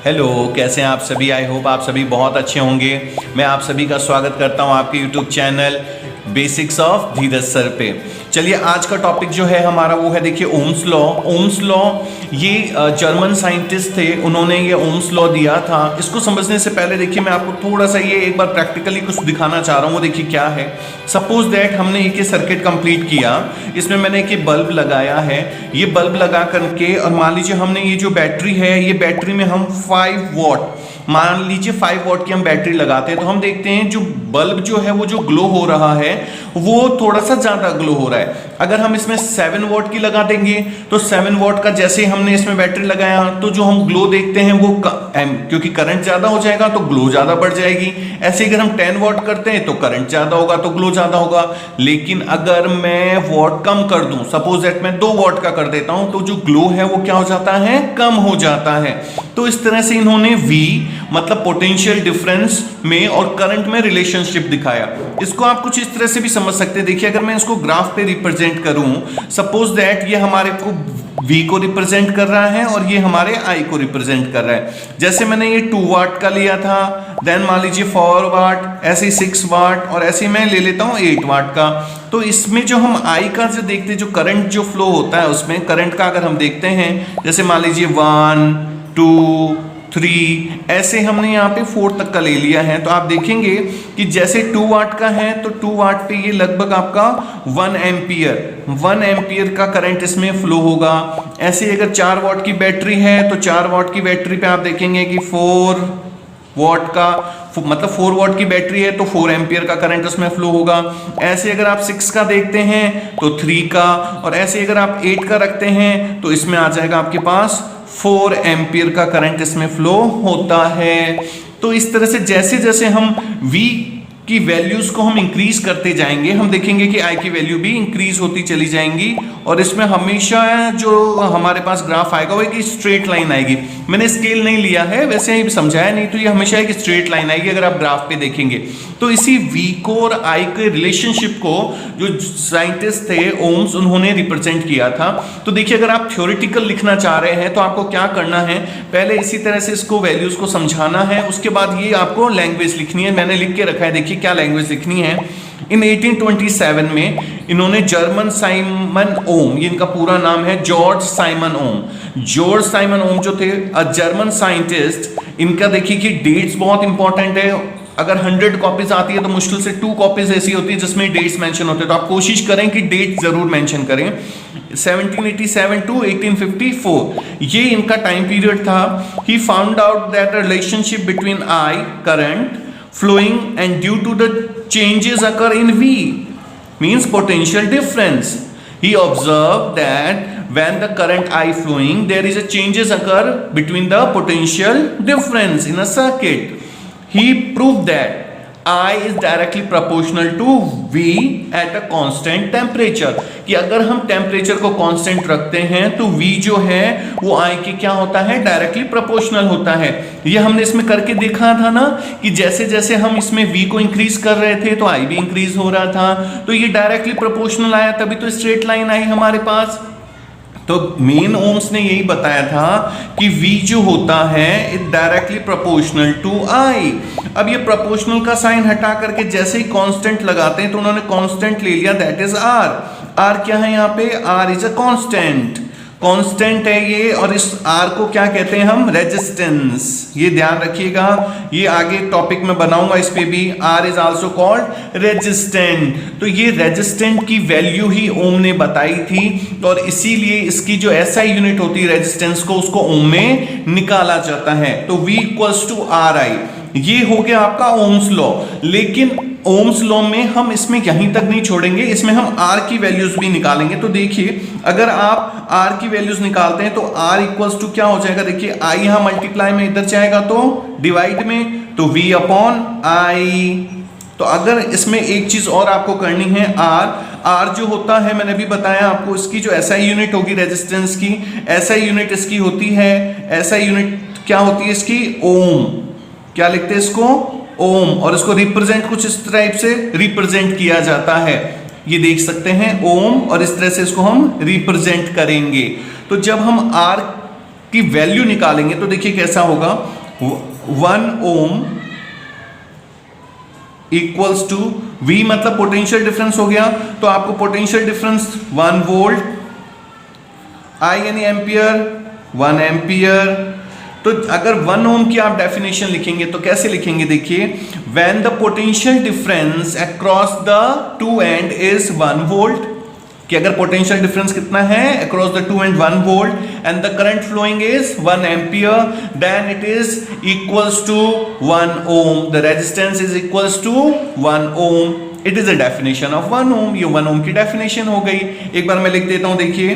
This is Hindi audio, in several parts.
हेलो, कैसे हैं आप सभी। आई होप आप सभी बहुत अच्छे होंगे। मैं आप सभी का स्वागत करता हूं आपके YouTube channel basics of Dheeraj sir पे। चलिए, आज का टॉपिक जो है हमारा वो है, देखिए, ओम्स लॉ। ओम्स लॉ ये जर्मन साइंटिस्ट थे, उन्होंने ये ओम्स लॉ दिया था। इसको समझने से पहले देखिए मैं आपको थोड़ा सा ये एक बार प्रैक्टिकली कुछ दिखाना चाह रहा हूँ। वो देखिए क्या है। सपोज दैट हमने एक सर्किट कंप्लीट किया, इसमें मैंने एक बल्ब लगाया है। ये बल्ब लगा करके, और मान लीजिए हमने ये जो बैटरी है, ये बैटरी में हम 5 वॉट, मान लीजिए 5 वॉट की हम बैटरी लगाते हैं, तो हम देखते हैं जो बल्ब जो है वो जो ग्लो हो रहा है वो थोड़ा सा ज्यादा ग्लो हो रहा है। अगर हम इसमें 7 वॉट की लगा देंगे तो 7 वॉट का जैसे हमने इसमें बैटरी लगाया तो जो हम ग्लो देखते हैं वो क्योंकि करंट ज्यादा हो जाएगा तो ग्लो ज्यादा बढ़ जाएगी। ऐसे अगर हम 10 वॉट करते हैं तो करंट ज्यादा होगा तो ग्लो ज्यादा होगा। लेकिन अगर मैं वॉट कम कर दूं, सपोज दैट मैं 2 वॉट का कर देता हूं, तो जो ग्लो है वो क्या हो जाता है, कम हो जाता है। तो इस तरह से इन्होंने V मतलब पोटेंशियल डिफरेंस में और करंट में रिलेशनशिप दिखाया। इसको आप कुछ इस तरह से भी समझ सकते हैं। देखिए, अगर मैं इसको ग्राफ पे रिप्रेजेंट करूं, सपोज दैट ये हमारे को V को रिप्रेजेंट कर रहा है और ये हमारे I को रिप्रेजेंट कर रहा है। जैसे मैंने ये 2 वाट का लिया था, देन मान लीजिए 4 वाट, ऐसे 6 वाट, और ऐसे मैं ले लेता हूं 8 वाट का। तो इसमें जो हम I का जो देखते हैं, जो करंट जो फ्लो होता है उसमें करंट का अगर हम देखते हैं, जैसे मान लीजिए 1 2 3, ऐसे हमने यहाँ पे 4 तक का ले लिया है, तो आप देखेंगे कि जैसे 2 वाट का है तो 2 वाट पे ये लगभग आपका 1 एम्पियर का करंट इसमें फ्लो होगा। ऐसे अगर 4 वाट की बैटरी है तो 4 वाट की बैटरी पे आप देखेंगे कि 4 वाट का मतलब 4 वाट की बैटरी है तो 4 एम्पियर का करंट उसमें फ्लो होगा। ऐसे अगर आप 6 का देखते हैं तो 3 का, और ऐसे अगर आप 8 का रखते हैं तो इसमें आ जाएगा आपके पास 4 एम्पियर का करंट इसमें फ्लो होता है। तो इस तरह से जैसे जैसे हम V की वैल्यूज को हम इंक्रीज करते जाएंगे, हम देखेंगे कि I की वैल्यू भी इंक्रीज होती चली जाएंगी, और इसमें हमेशा जो हमारे पास ग्राफ आएगा वो एक स्ट्रेट लाइन आएगी। मैंने स्केल नहीं लिया है, वैसे ही समझाया, नहीं तो ये हमेशा एक स्ट्रेट लाइन आएगी अगर आप ग्राफ पे देखेंगे। तो इसी V को और I के रिलेशनशिप को जो साइंटिस्ट थे ओम्स, उन्होंने रिप्रेजेंट किया था। तो देखिए, अगर आप थ्योरेटिकल लिखना चाह रहे हैं तो आपको क्या करना है, पहले इसी तरह से इसको वैल्यूज को समझाना है, उसके बाद ये आपको लैंग्वेज लिखनी है। मैंने लिख के रखा है, देखिए क्या लैंग्वेज लिखनी है। इन 1827 में इन्होंने जर्मन साइमन ओम, ये इनका पूरा नाम है जॉर्ज साइमन ओम। जॉर्ज साइमन ओम जो थे जर्मन साइंटिस्ट, इनका देखिए कि डेट्स बहुत इंपॉर्टेंट है। अगर 100 कॉपीज आती है तो मुश्किल से 2 कॉपीज ऐसी होती है जिसमें डेट्स मेंशन होते हैं, तो आप कोशिश करें कि डेट जरूर मेंशन करें। 1787 टू 1854 ये इनका टाइम पीरियड था। He found out that relationship between I current flowing and due to the changes occur in V means potential difference. He observed that when the current I flowing, there is a changes occur between the potential difference in a circuit. He proved that I is directly proportional to V at a constant temperature, कि अगर हम टेम्परेचर को कांस्टेंट रखते हैं तो V जो है वो I के क्या होता है, डायरेक्टली प्रोपोर्शनल होता है। ये हमने इसमें करके देखा था ना कि जैसे जैसे हम इसमें V को इंक्रीज कर रहे थे तो I भी इंक्रीज हो रहा था, तो ये डायरेक्टली प्रोपोर्शनल आया, तभी तो स्ट्रेट लाइन आई हमारे पास। तो मेन ओम्स ने यही बताया था कि V जो होता है it directly proportional to I। अब ये प्रोपोर्शनल का साइन हटा करके जैसे ही कांस्टेंट लगाते हैं तो उन्होंने कांस्टेंट ले लिया, दैट इज R। R क्या है यहाँ पे, R is a constant, constant है ये, और इस R को क्या कहते हैं हम, रेजिस्टेंस। ये ध्यान रखिएगा, ये आगे टॉपिक में बनाऊंगा इस पे भी। R is also called resistant. तो ये रेजिस्टेंट की वैल्यू ही ओम ने बताई थी, और इसीलिए इसकी जो SI यूनिट होती है रेजिस्टेंस को, उसको ओम में निकाला जाता है। तो V इक्वल्स टू RI, ये हो गया आपका ओम्स लॉ। लेकिन ओम्स लॉ में हम इसमें यहीं तक नहीं छोड़ेंगे, इसमें हम R की वैल्यूज भी निकालेंगे। तो देखिए, अगर आप R की वैल्यूज निकालते हैं तो R इक्वल्स टू क्या हो जाएगा, देखिए I यहां मल्टीप्लाई में इधर जाएगा तो डिवाइड में, तो V अपॉन I। तो अगर इसमें एक चीज और आपको करनी है, R जो होता है मैंने भी बताया आपको, इसकी जो SI यूनिट होगी रेजिस्टेंस की, SI यूनिट इसकी होती है, SI यूनिट क्या होती है इसकी, ओम। क्या लिखते हैं इसको, ओम, और इसको रिप्रेजेंट कुछ इस टाइप से रिप्रेजेंट किया जाता है, ये देख सकते हैं ओम, और इस तरह से इसको हम रिप्रेजेंट करेंगे। तो जब हम R की वैल्यू निकालेंगे तो देखिए कैसा होगा, 1 ओम इक्वल्स टू V मतलब पोटेंशियल डिफरेंस हो गया, तो आपको पोटेंशियल डिफरेंस 1 वोल्ट, I यानी एम्पियर 1 एम्पियर। तो अगर 1 ओम की आप डेफिनेशन लिखेंगे तो कैसे लिखेंगे, देखिए, when the potential difference across the two end is 1 volt, कि अगर पोटेंशियल डिफरेंस कितना है across the two end 1 volt and the current flowing is 1 ampere, then it is equals to 1 ohm, the resistance is equals to 1 ohm. It is a definition of 1 ohm. ये 1 ओम की डेफिनेशन हो गई। एक बार मैं लिख देता हूं, देखिए,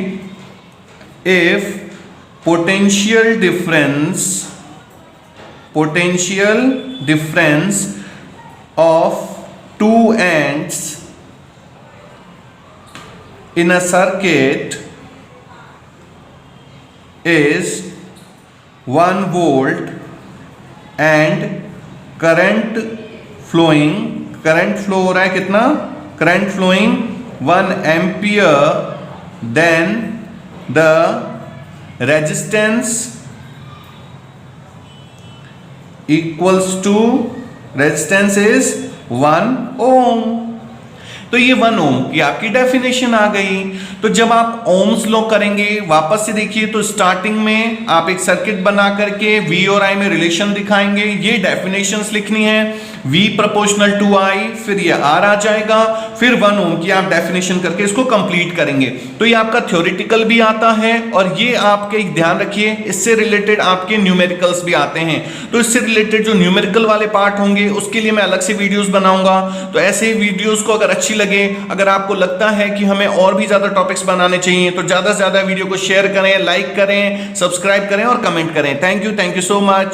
if potential difference of two ends in a circuit is 1 volt and current flow हो रहा है कितना, current flowing 1 ampere, then the resistance equals to, resistance is 1 ohm। तो ये 1 ओम की आपकी डेफिनेशन आ गई। तो जब आप ओम्स लॉ करेंगे, वापस से देखिए, तो स्टार्टिंग में आप एक सर्किट बना करके V और I में रिलेशन दिखाएंगे, ये डेफिनेशंस लिखनी है, V प्रोपोर्शनल टू I, फिर ये R आ जाएगा, फिर 1 ओम की आप डेफिनेशन करके इसको कंप्लीट करेंगे। तो ये आपका थ्योरेटिकल भी आता है और ये आपके ध्यान रखिए, इससे रिलेटेड आपके न्यूमेरिकल्स भी आते हैं। तो इससे रिलेटेड जो न्यूमेरिकल वाले पार्ट होंगे उसके लिए मैं अलग से वीडियोस बनाऊंगा। तो ऐसे वीडियोस को अगर अच्छी लगे, अगर आपको लगता है कि हमें और भी ज्यादा टॉपिक्स बनाने चाहिए, तो ज्यादा से ज्यादा वीडियो को शेयर करें, लाइक करें, सब्सक्राइब करें और कमेंट करें। Thank you so much.